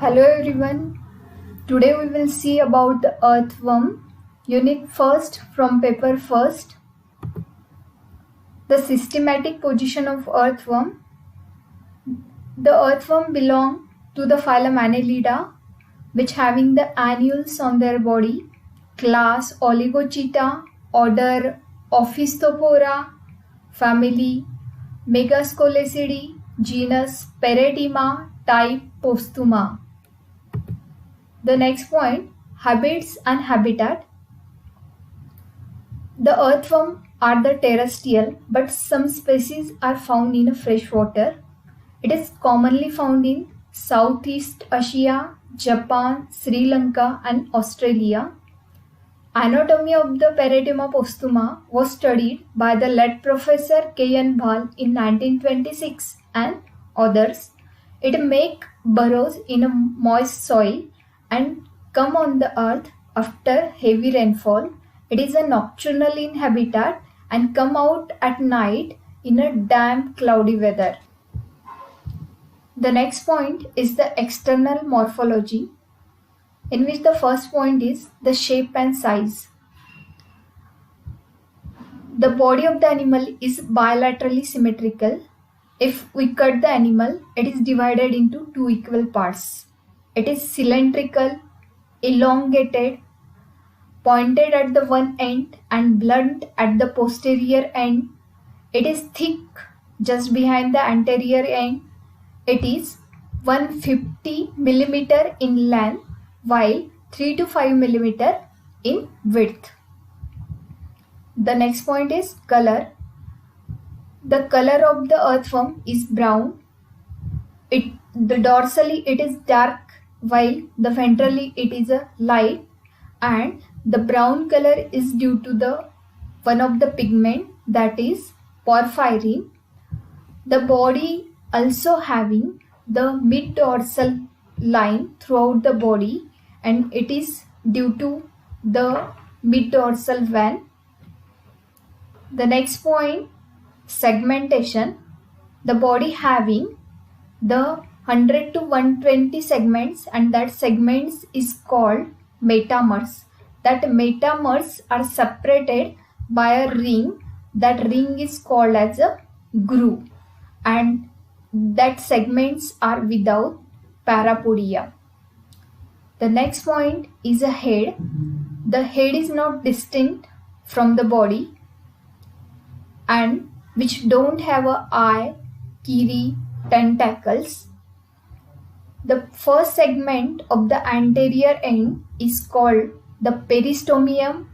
Hello everyone. Today we will see about the earthworm. Unit first from paper first. The systematic position of earthworm. The earthworm belong to the phylum Annelida, which having the annuals on their body. Class Oligochaeta, order Ophistophora, family Megascolecidae, genus Paradigma, type Postuma. The next point, habits and habitat. The earthworm are the terrestrial, but some species are found in fresh water. It is commonly found in Southeast Asia, Japan, Sri Lanka and Australia. Anatomy of the Paradigma postuma was studied by the late Professor K.N. Bhal in 1926 and others. It make burrows in a moist soil and come on the earth after heavy rainfall. It is a nocturnal in habitat and come out at night in a damp cloudy weather. The next point is the external morphology, in which the first point is the shape and size. The body of the animal is bilaterally symmetrical. If we cut the animal, it is divided into two equal parts. It is cylindrical, elongated, pointed at the one end and blunt at the posterior end. It is thick just behind the anterior end. It is 150 mm in length while 3 to 5 mm in width. The next point is color. The color of the earthworm is brown. Dorsally it is dark while the ventrally it is a light, and the brown color is due to the one of the pigment, that is porphyrin. The body also having the mid dorsal line throughout the body, and it is due to the mid dorsal vein. The next point, segmentation. The body having the 100 to 120 segments, and that segments is called metamers. That metamers are separated by a ring. That ring is called as a groove, and that segments are without parapodia. The next point is a head. The head is not distinct from the body and which don't have a eye, kiri, tentacles. The first segment of the anterior end is called the peristomium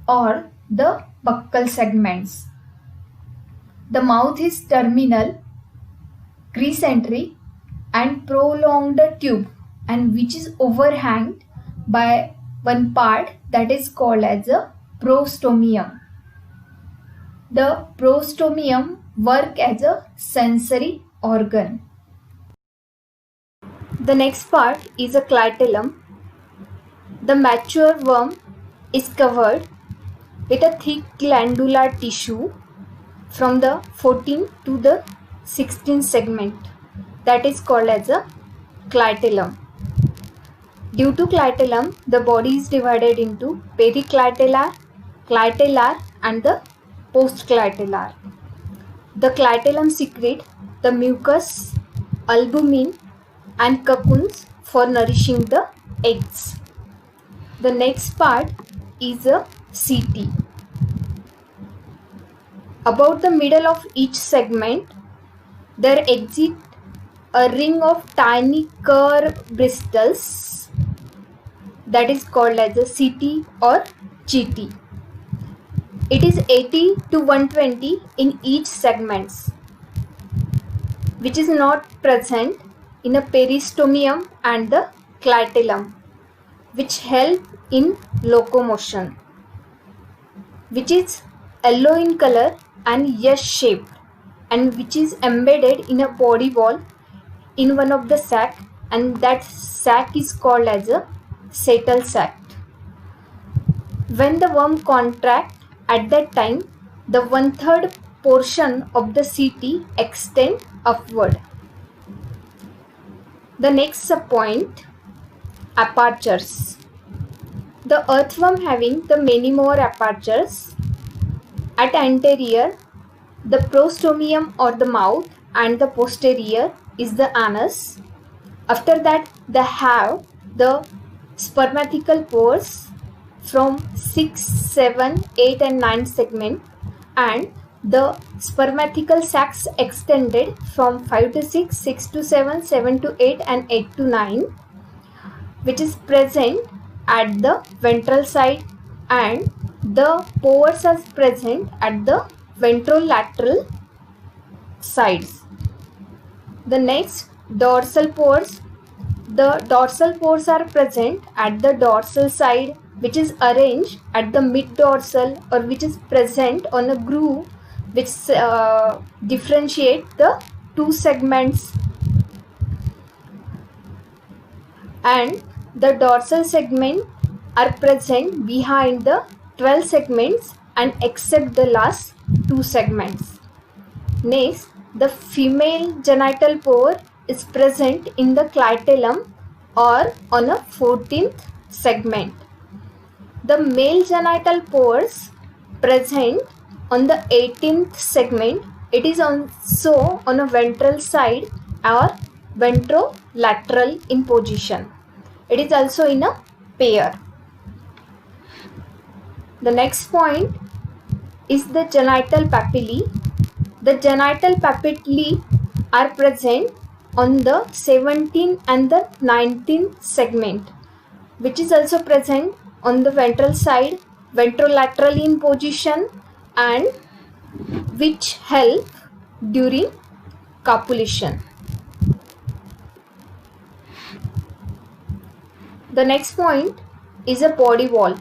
or the buccal segments. The mouth is terminal, crescentric and prolonged tube, and which is overhanged by one part that is called as a prostomium. The prostomium work as a sensory organ. The next part is a clitellum. The mature worm is covered with a thick glandular tissue from the 14 to the 16 segment, that is called as a clitellum. Due to clitellum, the body is divided into periclitellar, clitellar and the postclitellar. The clitellum secrete the mucus, albumin and cocoons for nourishing the eggs. The next part is a CT. About the middle of each segment, there exit a ring of tiny curved bristles, that is called as a CT or GT. It is 80 to 120 in each segments, which is not present in a peristomium and the clitellum, which help in locomotion, which is yellow in color and S-shaped, and which is embedded in a body wall in one of the sac, and that sac is called as a Seytel sac. When the worm contract, at that time the 1/3 portion of the CT extend upward. The next subpoint, apertures. The earthworm having the many more apertures. At anterior, the prostomium or the mouth, and the posterior is the anus. After that, they have the spermatical pores from 6, 7, 8 and 9 segment, and the spermatical sacs extended from 5 to 6, 6 to 7, 7 to 8 and 8 to 9, which is present at the ventral side, and the pores are present at the ventrolateral sides. The next, dorsal pores. The dorsal pores are present at the dorsal side, which is arranged at the mid dorsal, or which is present on a groove which differentiate the two segments, and the dorsal segment are present behind the 12 segments and except the last two segments. Next, the female genital pore is present in the clitellum or on a 14th segment. The male genital pores present on the 18th segment. It is also on a ventral side or ventrolateral in position. It is also in a pair. The next point is the genital papillae. The genital papillae are present on the 17th and the 19th segment, which is also present on the ventral side, ventrolaterally in position, and which help during copulation. The next point is a body wall.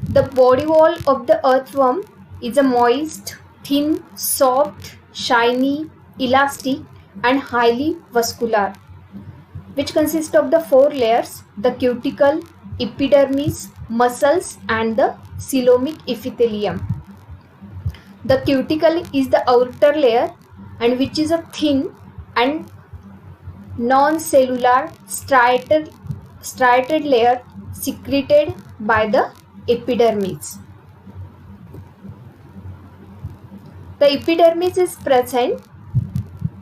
The body wall of the earthworm is a moist, thin, soft, shiny, elastic and highly vascular, which consists of the 4 layers: the cuticle, epidermis, muscles and the coelomic epithelium. The cuticle is the outer layer, and which is a thin and non-cellular striated layer secreted by the epidermis. The epidermis is present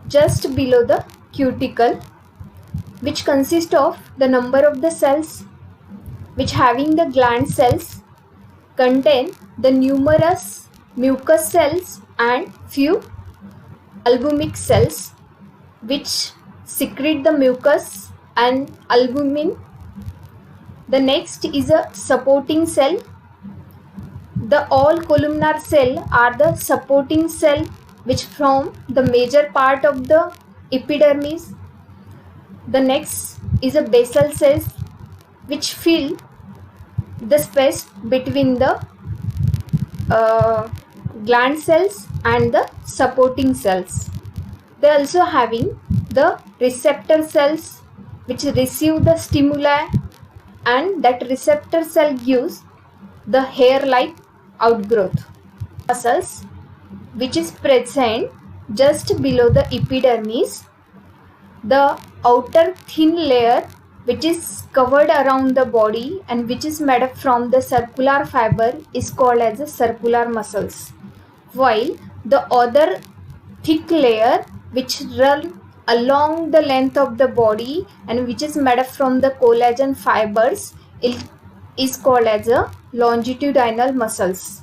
just below the cuticle, which consists of the number of the cells, which having the gland cells, contain the numerous mucous cells and few albumic cells, which secrete the mucus and albumin. The next is a supporting cell. The all columnar cell are the supporting cell which form the major part of the epidermis. The next is a basal cells which fill the space between the gland cells and the supporting cells. They also having the receptor cells which receive the stimuli, and that receptor cell gives the hair-like outgrowth. Muscles, which is present just below the epidermis. The outer thin layer which is covered around the body and which is made up from the circular fiber is called as the circular muscles, while the other thick layer which run along the length of the body and which is made up from the collagen fibers is called as a longitudinal muscles.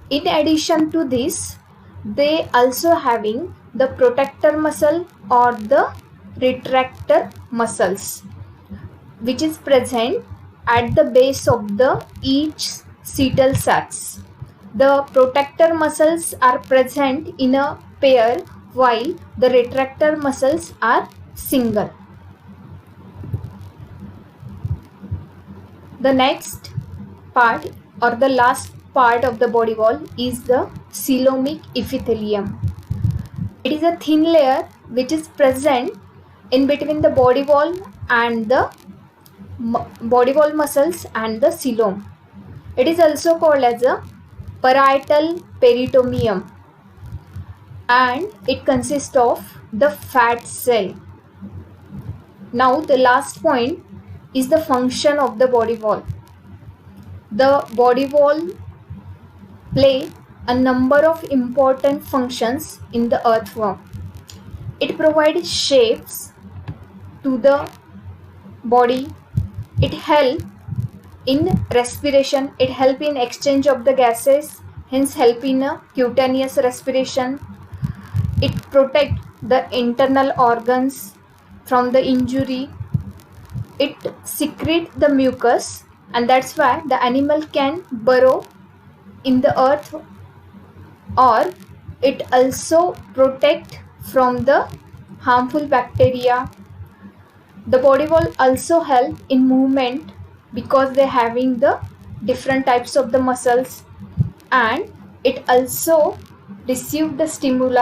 In addition to this, they also having the protector muscle or the retractor muscles, which is present at the base of the each cetal sacs. The protector muscles are present in a pair, while the retractor muscles are single. The next part or the last part of the body wall is the coelomic epithelium. It is a thin layer which is present in between the body wall and the body wall muscles and the coelom. It is also called as a parietal peritoneum, and it consists of the fat cell. Now the last point is the function of the body wall. The body wall play a number of important functions in the earthworm. It provides shapes to the body. It helps in respiration. It helps in exchange of the gases, hence help in a cutaneous respiration. It protects the internal organs from the injury. It secretes the mucus, and that's why the animal can burrow in the earth, or it also protect from the harmful bacteria. The body wall also help in movement because they're having the different types of the muscles, and it also receive the stimuli